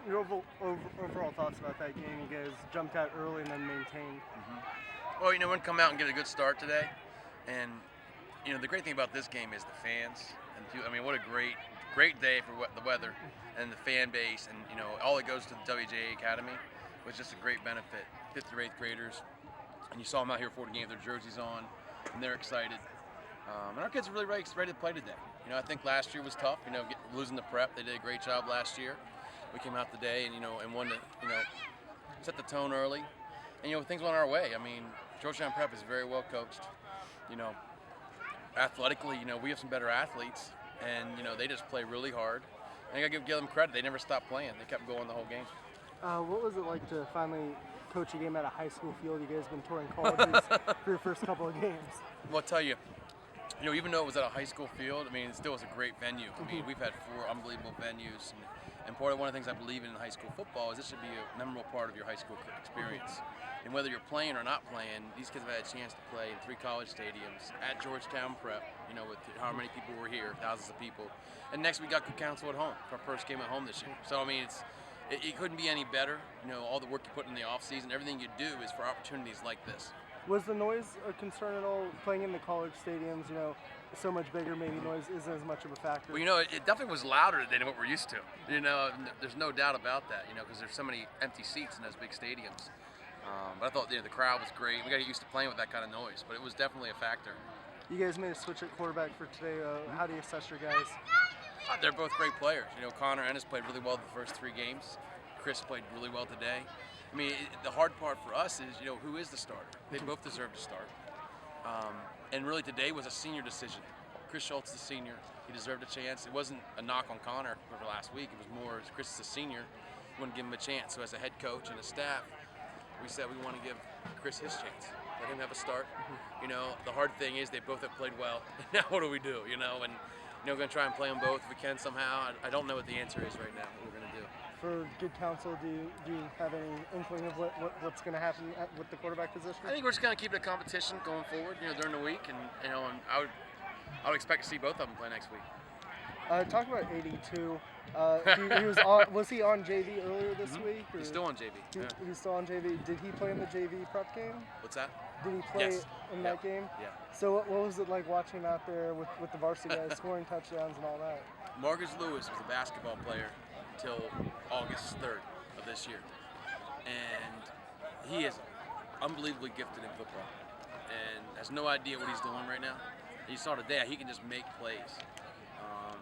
your overall thoughts about that game? You guys jumped out early and then maintained. Well, we're going to come out and get a good start today. And, the great thing about this game is the fans. And what a great day for the weather and the fan base. And, all that goes to the WJA Academy was just a great benefit. 5th through 8th graders. And you saw them out here for the game with their jerseys on. And they're excited. And our kids are really ready to play today. I think last year was tough, losing the prep. They did a great job last year. We came out today and wanted to, set the tone early. And, things went our way. Georgetown Prep is very well coached. Athletically, we have some better athletes. And, they just play really hard. And I got to give them credit. They never stopped playing. They kept going the whole game. What was it like to finally coach a game at a high school field? You guys have been touring colleges for your first couple of games. Well, I'll tell you, even though it was at a high school field, it still was a great venue. We've had 4 unbelievable venues. And one of the things I believe in high school football is this should be a memorable part of your high school experience. And whether you're playing or not playing, these kids have had a chance to play in 3 college stadiums, at Georgetown Prep, with how many people were here, thousands of people. And next we got Cook Council at home, our first game at home this year. So, it couldn't be any better. All the work you put in the off season, everything you do is for opportunities like this. Was the noise a concern at all playing in the college stadiums? So much bigger, maybe noise isn't as much of a factor. Well, it definitely was louder than what we're used to. There's no doubt about that. Because there's so many empty seats in those big stadiums. But I thought the crowd was great. We got to get used to playing with that kind of noise, but it was definitely a factor. You guys made a switch at quarterback for today. How do you assess your guys? They're both great players. Connor Ennis played really well the first 3 games. Chris played really well today. The hard part for us is, who is the starter? They both deserve to start. And really today was a senior decision. Chris Schultz is a senior. He deserved a chance. It wasn't a knock on Connor for last week. It was more, Chris is a senior. We want to give him a chance. So as a head coach and a staff, we said we want to give Chris his chance. Let him have a start. The hard thing is they both have played well. Now what do we do? And we're going to try and play them both if we can somehow. I don't know what the answer is right now, what we're going to do. For good counsel, do you have any inkling of what's going to happen with the quarterback position? I think we're just going to keep the competition going forward, during the week, and I would expect to see both of them play next week. Talk about 82. Was he on JV earlier this week? He's still on JV. He's still on JV. Did he play in the JV prep game? What's that? Did he play in that game? Yeah. So what was it like watching him out there with the varsity guys scoring touchdowns and all that? Marcus Lewis was a basketball player until August 3rd of this year. And he is unbelievably gifted in football and has no idea what he's doing right now. You saw today, he can just make plays.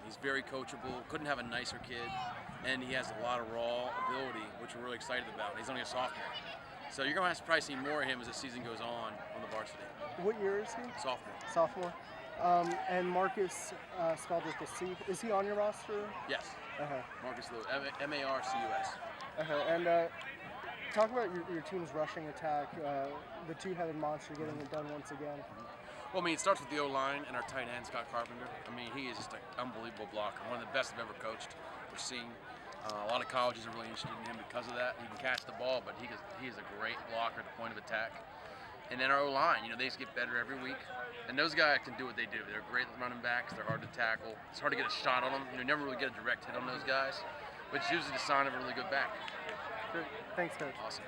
He's very coachable, couldn't have a nicer kid, and he has a lot of raw ability, which we're really excited about. He's only a sophomore. So you're going to probably see more of him as the season goes on the varsity. What year is he? Sophomore. Sophomore. And Marcus, spelled with a C. Is he on your roster? Yes. Marcus Lewis, Marcus. And talk about your team's rushing attack, the 2-headed monster getting it done once again. Well, it starts with the O-line and our tight end, Scott Carpenter. He is just an unbelievable blocker, one of the best I've ever coached or seen. A lot of colleges are really interested in him because of that. He can catch the ball, but he is a great blocker at the point of attack. And then our O-line, they just get better every week. And those guys can do what they do. They're great running backs. They're hard to tackle. It's hard to get a shot on them. You never really get a direct hit on those guys. But it's usually the sign of a really good back. Great. Thanks, Coach. Awesome.